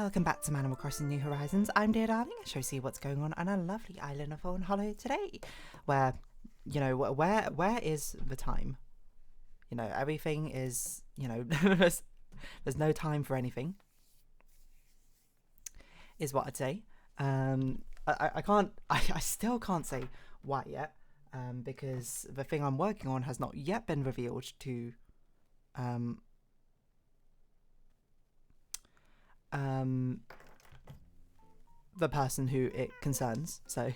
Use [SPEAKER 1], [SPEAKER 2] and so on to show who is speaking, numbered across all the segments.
[SPEAKER 1] Welcome back to Animal Crossing New Horizons. I'm Dear Darling. I shall see what's going on a lovely island of Fawnhallow today. Where, you know, where is the time? You know, everything is, you know, there's no time for anything. Is what I'd say. I still can't say why yet. Because the thing I'm working on has not yet been revealed to the person who it concerns. So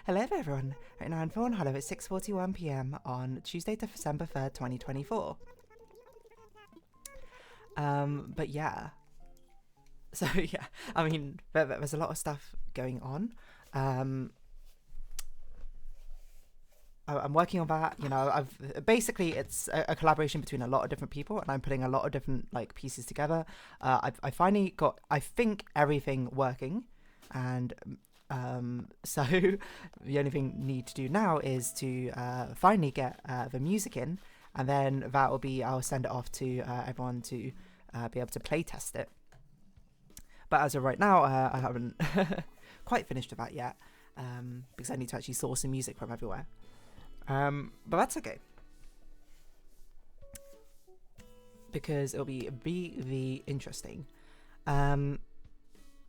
[SPEAKER 1] hello everyone, right now in Fawnhallow at 6:41 p.m. on Tuesday, December 3rd, 2024. But yeah, so yeah, I mean there's a lot of stuff going on. I'm working on that, you know. Basically it's a collaboration between a lot of different people, and I'm putting a lot of different like pieces together. I finally got, I think, everything working, and so the only thing I need to do now is to finally get the music in, and then that will be, I'll send it off to everyone to be able to play test it. But as of right now, I haven't quite finished with that yet, because I need to actually source some music from everywhere. But that's okay, because it'll be really interesting.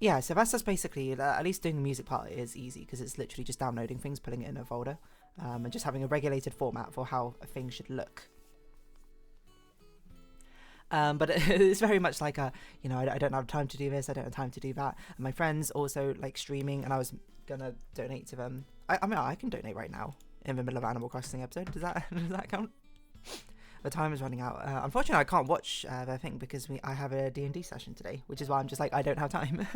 [SPEAKER 1] Yeah, so that's just basically, at least doing the music part is easy, because it's literally just downloading things, putting it in a folder, and just having a regulated format for how a thing should look. But it's very much like you know, I don't have time to do this, I don't have time to do that. And my friends also like streaming, and I was gonna donate to them. I mean, I can donate right now in the middle of Animal Crossing episode. Does that count? The time is running out. Unfortunately, I can't watch their thing because I have a D&D session today, which is why I'm just like, I don't have time,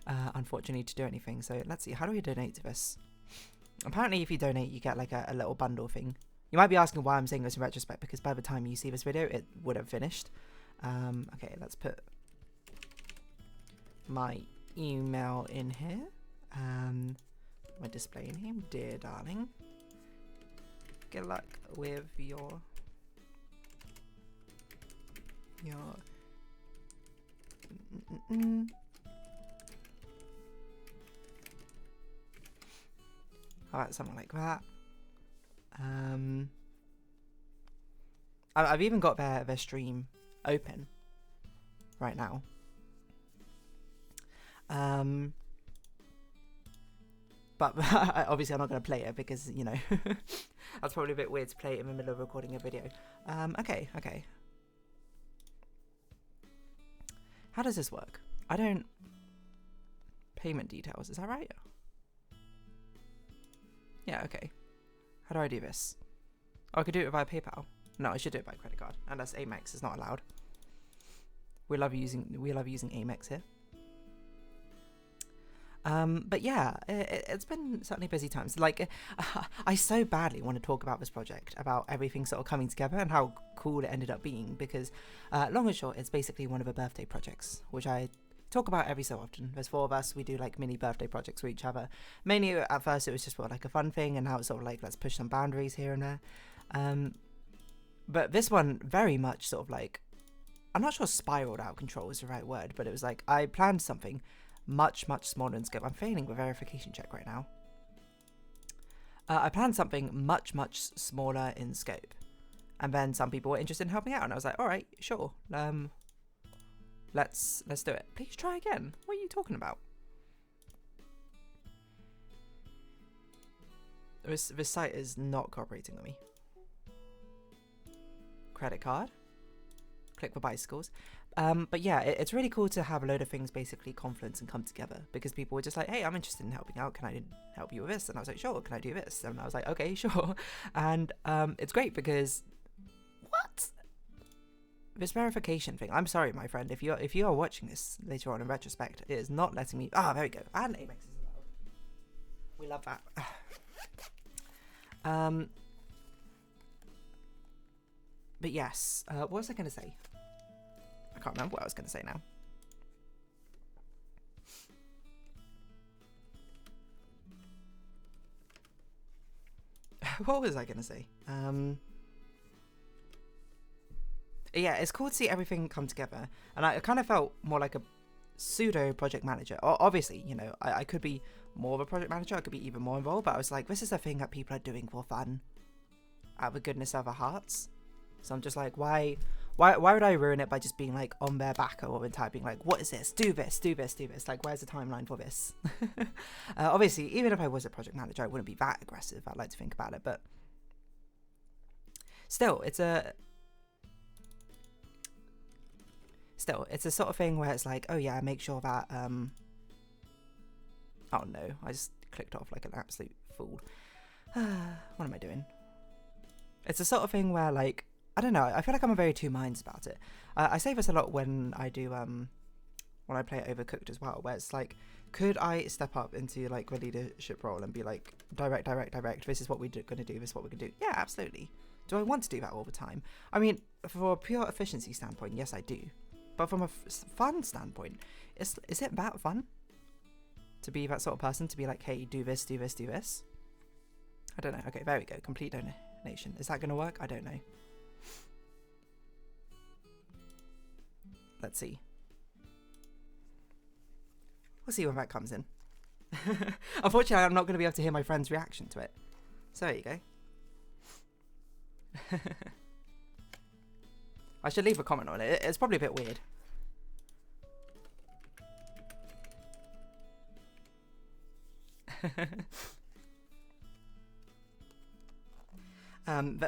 [SPEAKER 1] unfortunately, to do anything. So let's see, how do we donate to this? Apparently, if you donate, you get like a little bundle thing. You might be asking why I'm saying this in retrospect, because by the time you see this video, it would have finished. Okay, let's put my email in here. My display name, Dear Darling. Good luck with your alright, something like that. I've even got their stream open right now. But obviously I'm not going to play it because, you know, that's probably a bit weird to play it in the middle of recording a video. Okay. How does this work? I don't... Payment details, is that right? Yeah, okay. How do I do this? Oh, I could do it via PayPal. No, I should do it by credit card, unless Amex is not allowed. We love using Amex here. But yeah, it's been certainly busy times. Like, I so badly want to talk about this project, about everything sort of coming together and how cool it ended up being, because long and short, it's basically one of the birthday projects, which I talk about every so often. There's 4 of us, we do like mini birthday projects for each other. Mainly at first it was just like a fun thing, and now it's sort of like, let's push some boundaries here and there. But this one very much sort of like, I'm not sure spiraled out of control is the right word, but it was like I planned something much smaller in scope. I'm failing the verification check right now. I planned something much smaller in scope, and then some people were interested in helping out, and I was like, all right, sure, let's do it. Please try again. What are you talking about? This site is not cooperating with me. Credit card. Click for bicycles. But yeah, it's really cool to have a load of things basically confluence and come together, because people were just like, hey, I'm interested in helping out, can I help you with this? And I was like, sure, can I do this? And I was like, okay, sure. And it's great because this verification thing, I'm sorry my friend, if you are watching this later on in retrospect, it is not letting me. There we go. And Amex is allowed. We love that. But yes, what was I going to say? I can't remember what I was going to say now. What was I going to say? Yeah, it's cool to see everything come together. And I kind of felt more like a pseudo project manager. Obviously, you know, I could be more of a project manager, I could be even more involved, but I was like, this is a thing that people are doing for fun, out of the goodness of our hearts. So I'm just like, why would I ruin it by just being like on their back all the time, being like, what is this? Do this, do this, do this. Like, where's the timeline for this? Obviously, even if I was a project manager, I wouldn't be that aggressive. I'd like to think about it, but still, it's a sort of thing where it's like, oh yeah, make sure that, oh no, I just clicked off like an absolute fool. What am I doing? It's a sort of thing where, like, I don't know, I feel like I'm in very two minds about it. I say this a lot when I do, when I play Overcooked as well, where it's like, could I step up into like the leadership role and be like, direct, this is what we're going to do, this is what we're going to do? Yeah, absolutely. Do I want to do that all the time? I mean, for a pure efficiency standpoint, yes, I do. But from a fun standpoint, is it that fun? To be that sort of person, to be like, hey, do this, do this, do this? I don't know. Okay, there we go. Complete donation. Is that going to work? I don't know. Let's see. We'll see when that comes in. Unfortunately, I'm not going to be able to hear my friend's reaction to it. So there you go. I should leave a comment on it. It's probably a bit weird.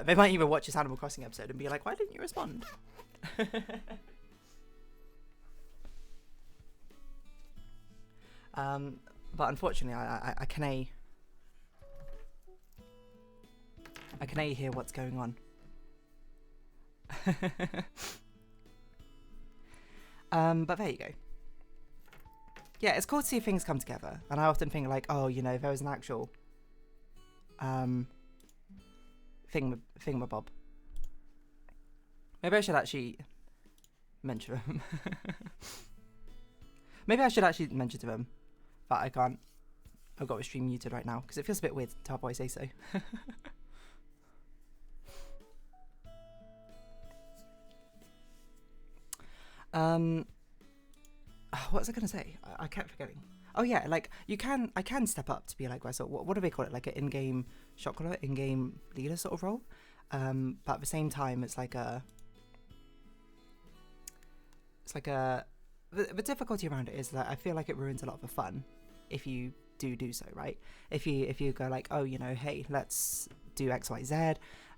[SPEAKER 1] They might even watch this Animal Crossing episode and be like, why didn't you respond? But unfortunately, I can hear what's going on. But there you go. Yeah, it's cool to see things come together, and I often think like, oh, you know, there was an actual thingamabob. Maybe I should actually mention them. Maybe I should actually mention to them that I can't. I've got the stream muted right now because it feels a bit weird to have voice say so. What was I gonna say? I kept forgetting. Oh yeah, like I can step up to be like, what do they call it? Like an in-game shot caller, in-game leader sort of role. But at the same time, it's like the difficulty around it is that I feel like it ruins a lot of the fun if you do so, right? If you go like, oh, you know, hey, let's do X, Y, Z,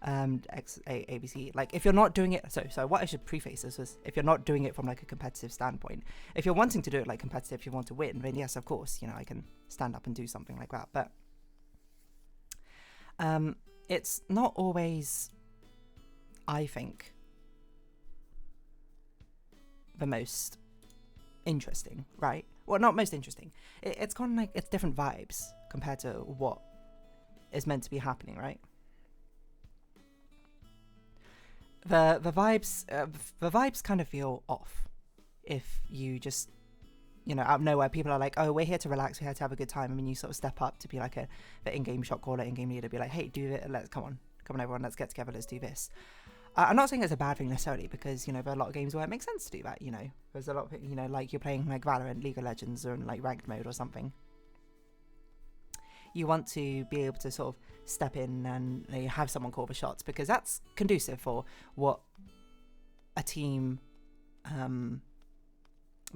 [SPEAKER 1] A, B, C. Like, if you're not doing it, so what I should preface this was, if you're not doing it from like a competitive standpoint, if you're wanting to do it like competitive, if you want to win, then yes, of course, you know, I can stand up and do something like that. But it's not always, I think, the most interesting, right? Well, not most interesting. It's kind of like, it's different vibes compared to what is meant to be happening, right? The vibes kind of feel off if you just, you know, out of nowhere, people are like, oh, we're here to relax, we're here to have a good time, and then you sort of step up to be like the in-game shot caller, in-game leader, be like, hey, do it, come on everyone, let's get together, let's do this. I'm not saying it's a bad thing necessarily, because, you know, there are a lot of games where it makes sense to do that, you know. There's a lot of, you know, like you're playing like Valorant, League of Legends, or like ranked mode or something. You want to be able to sort of step in and, you know, have someone call the shots, because that's conducive for what a team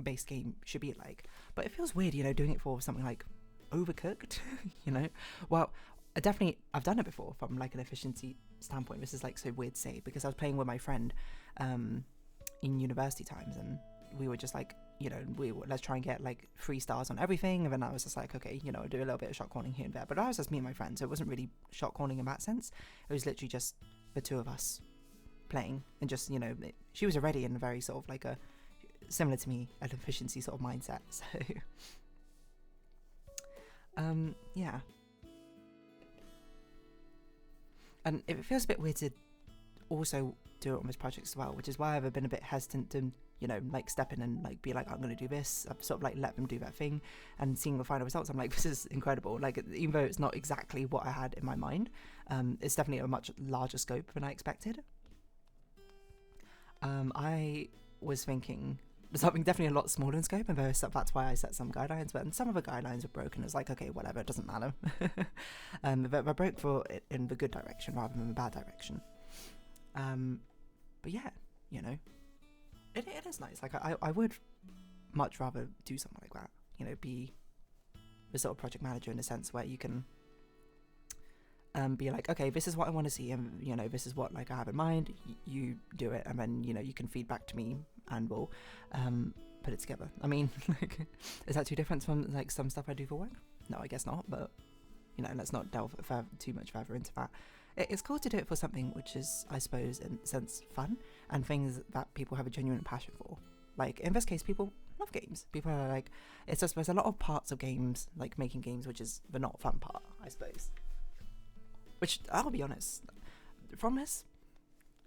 [SPEAKER 1] based game should be like. But it feels weird, you know, doing it for something like Overcooked, you know. Well, I've done it before from like an efficiency standpoint. This is like so weird to say, because I was playing with my friend in university times, and we were just like, you know, let's try and get like 3 stars on everything. And then I was just like, okay, you know, do a little bit of shot calling here and there. But that was just me and my friend, so it wasn't really shot calling in that sense. It was literally just the two of us playing, and just, you know, she was already in a very sort of like a similar to me, an efficiency sort of mindset. So yeah. And it feels a bit weird to also do it on this project as well, which is why I've been a bit hesitant to, you know, like step in and like be like, I'm going to do this. I've sort of like let them do that thing, and seeing the final results, I'm like, this is incredible. Like, even though it's not exactly what I had in my mind, it's definitely a much larger scope than I expected. I was thinking something definitely a lot smaller in scope, and that's why I set some guidelines. But some of the guidelines are broken. It's like, okay, whatever, it doesn't matter. But I broke for it in the good direction rather than the bad direction. But yeah, you know, it is nice. Like I would much rather do something like that. You know, be the sort of project manager in a sense where you can be like, okay, this is what I want to see, and you know, this is what like I have in mind. You do it, and then you know you can feed back to me, and we'll put it together. I mean, like, is that too different from like some stuff I do for work? No, I guess not. But you know, let's not delve too much further into that. It's cool to do it for something which is, I suppose, in a sense, fun, and things that people have a genuine passion for. Like in this case, people love games. People are like, it's just there's a lot of parts of games, like making games, which is the not fun part, I suppose. Which, I'll be honest, from this,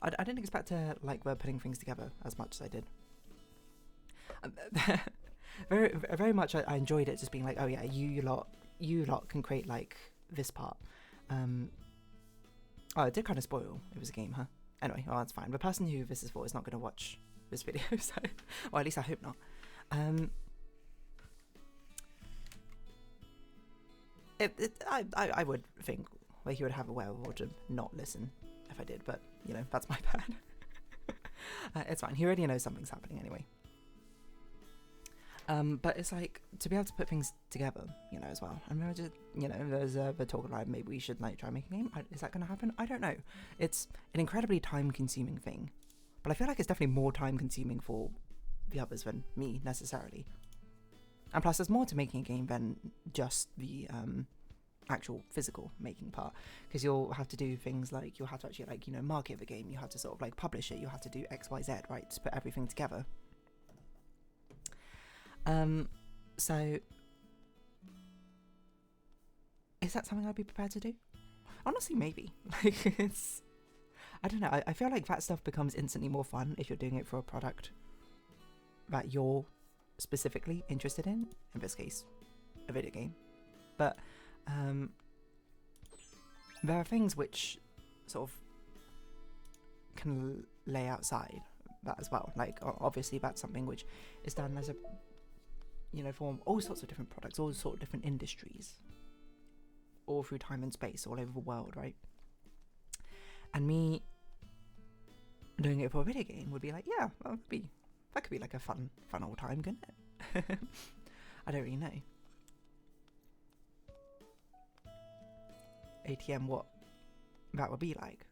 [SPEAKER 1] I didn't expect to like putting things together as much as I did. Very much I enjoyed it, just being like, oh yeah, you lot can create like this part. Oh, it did kind of spoil. It was a game, huh? Anyway, well, that's fine. The person who this is for is not going to watch this video, so, or at least I hope not. I would think like he would have a wherewithal to not listen if I did, but you know, that's my bad. It's fine. He already knows something's happening anyway. But it's like to be able to put things together, you know, as well. And maybe just, you know, there's the talk of like maybe we should like try making a game. Is that going to happen? I don't know. It's an incredibly time-consuming thing, but I feel like it's definitely more time-consuming for the others than me necessarily. And plus, there's more to making a game than just the actual physical making part, because you'll have to do things like you'll have to actually like, you know, market the game. You have to sort of like publish it. You have to do X, Y, Z, right, to put everything together. So is that something I'd be prepared to do? Honestly, maybe. Like, it's, I don't know. I feel like that stuff becomes instantly more fun if you're doing it for a product that you're specifically interested in this case, a video game. But there are things which sort of can lay outside that as well. Like, obviously that's something which is done as a, you know, for all sorts of different products, all sorts of different industries, all through time and space, all over the world, right? And me doing it for a video game would be like, yeah, well, that could be like a fun old time, couldn't it? I don't really know. ATM, what that would be like.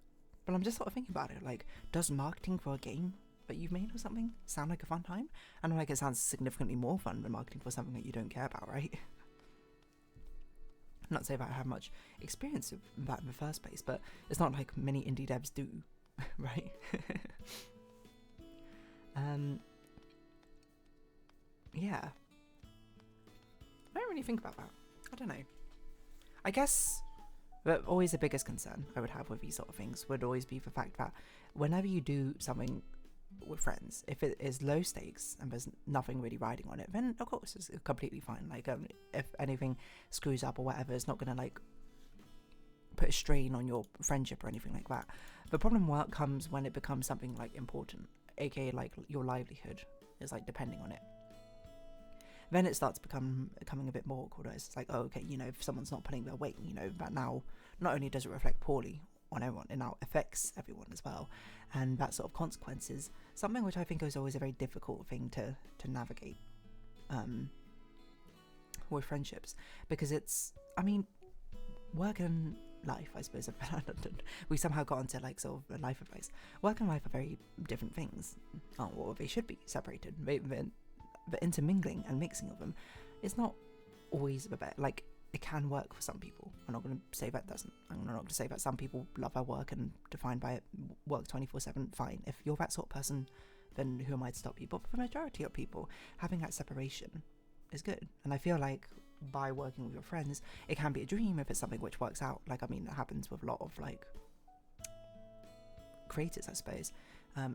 [SPEAKER 1] But I'm just sort of thinking about it, like, does marketing for a game that you've made or something sound like a fun time? And like, it sounds significantly more fun than marketing for something that you don't care about, right? Not to say that I have much experience of that in the first place, but it's not like many indie devs do, right? Yeah. I don't really think about that. I don't know. I guess but always the biggest concern I would have with these sort of things would always be the fact that whenever you do something with friends, if it is low stakes and there's nothing really riding on it, then of course it's completely fine. Like, if anything screws up or whatever, it's not gonna like put a strain on your friendship or anything like that. The problem comes when it becomes something like important, aka like your livelihood is like depending on it. Then it starts becoming a bit more awkward. It's like, oh, okay, you know, if someone's not pulling their weight, you know, that now not only does it reflect poorly on everyone, it now affects everyone as well, and that sort of consequences, something which I think is always a very difficult thing to navigate with friendships, because it's, I mean, work and life, I suppose, we somehow got onto like sort of life advice. Work and life are very different things, or they should be separated. The intermingling and mixing of them is not always the best. Like, it can work for some people. I'm not going to say that doesn't. I'm not going to say that some people love their work and defined by it, work 24/7. Fine. If you're that sort of person, then who am I to stop you? But for the majority of people, having that separation is good. And I feel like by working with your friends, it can be a dream if it's something which works out. Like, I mean, it happens with a lot of like creators, I suppose.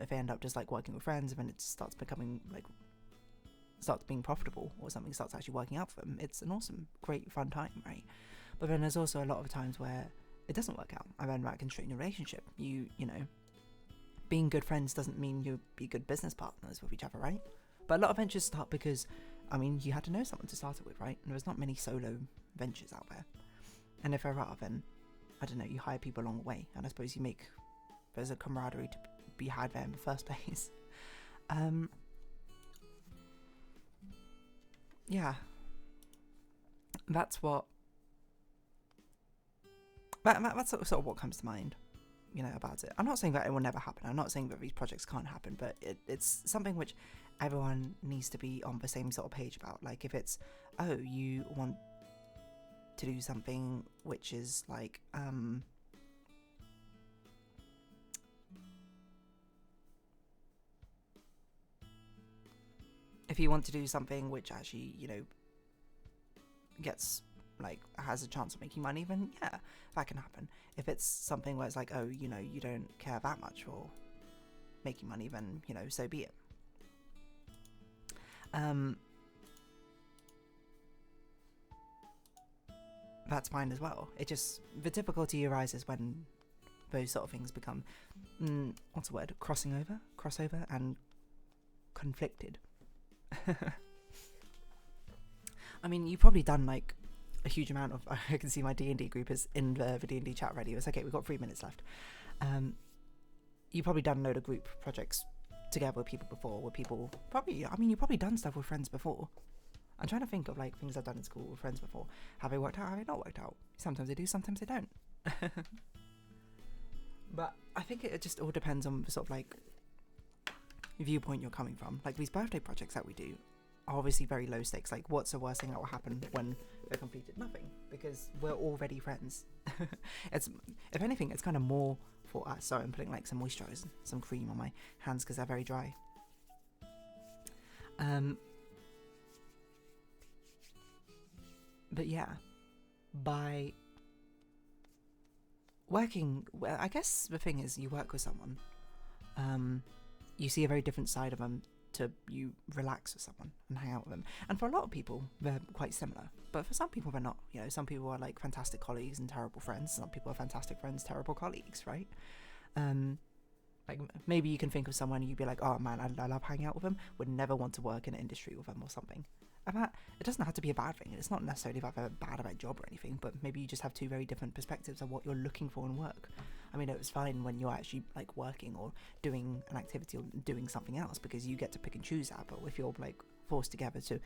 [SPEAKER 1] If they end up just like working with friends and then it starts becoming like, starts being profitable, or something starts actually working out for them, it's an awesome, great, fun time, right? But then there's also a lot of times where it doesn't work out, and then that can strain your relationship. You know, being good friends doesn't mean you'll be good business partners with each other, right? But a lot of ventures start because, I mean, you had to know someone to start it with, right? And there's not many solo ventures out there. And if there are, then, I don't know, you hire people along the way. And I suppose there's a camaraderie to be had there in the first place. Yeah. That's sort of what comes to mind, about it. I'm not saying that it will never happen. I'm not saying that these projects can't happen, but it's something which everyone needs to be on the same sort of page about. Like, if it's, oh, you want to do something which is like, if you want to do something which actually, gets, like, has a chance of making money, then yeah, that can happen. If it's something where it's like, oh, you don't care that much for making money, then, so be it. That's fine as well. The difficulty arises when those sort of things become, what's the word, crossover, and conflicted. I mean, you've probably done, like, a huge amount of, I can see my D&D group is in the D&D chat already. It's okay, we've got 3 minutes left. You've probably done a load of group projects together with people before, you've probably done stuff with friends before. I'm trying to think of, like, things I've done in school with friends before. Have they worked out? Have they not worked out? Sometimes they do, sometimes they don't. But I think it just all depends on the sort of, like, viewpoint you're coming from. Like, these birthday projects that we do are obviously very low stakes. Like, what's the worst thing that will happen when they're completed? Nothing, because we're already friends. If anything, it's kind of more for us. Sorry, I'm putting, like, some moisturizer and some cream on my hands because they're very dry. But yeah, by working, well, I guess the thing is, you work with someone, you see a very different side of them to you relax with someone and hang out with them. And for a lot of people, they're quite similar. But for some people, they're not. Some people are, like, fantastic colleagues and terrible friends. Some people are fantastic friends, terrible colleagues, right? Like, maybe you can think of someone and you'd be like, oh man, I love hanging out with them, would never want to work in an industry with them or something. And that, it doesn't have to be a bad thing. It's not necessarily that they're bad at a job or anything, but maybe you just have two very different perspectives of what you're looking for in work. I mean, it was fine when you're actually, like, working or doing an activity or doing something else because you get to pick and choose that. But if you're, like, forced together to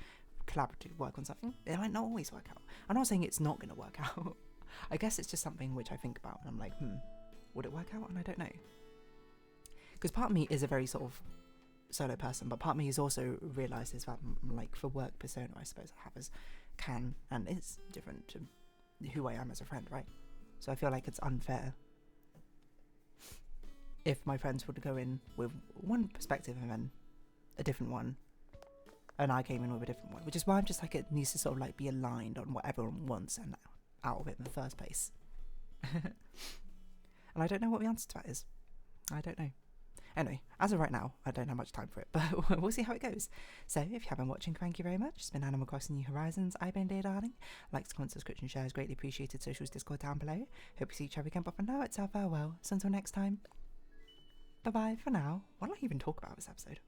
[SPEAKER 1] collaboratively work on something, it might not always work out. I'm not saying it's not going to work out. I guess it's just something which I think about and I'm like, would it work out? And I don't know. Because part of me is a very sort of solo person, but part of me has also realises that, like, the work persona I suppose I have can and is different to who I am as a friend, right? So I feel like it's unfair if my friends were to go in with one perspective and then a different one, and I came in with a different one, which is why I'm just like, it needs to sort of, like, be aligned on what everyone wants and out of it in the first place. And I don't know what the answer to that is. I don't know. Anyway, as of right now, I don't have much time for it, but we'll see how it goes. So, if you have been watching, thank you very much. It's been Animal Crossing New Horizons. I've been Dear Darling. Likes, comments, subscription, shares, greatly appreciated. Socials, Discord down below. Hope you see each other again, but for now, it's our farewell. So until next time, bye-bye for now. What did I even talk about this episode?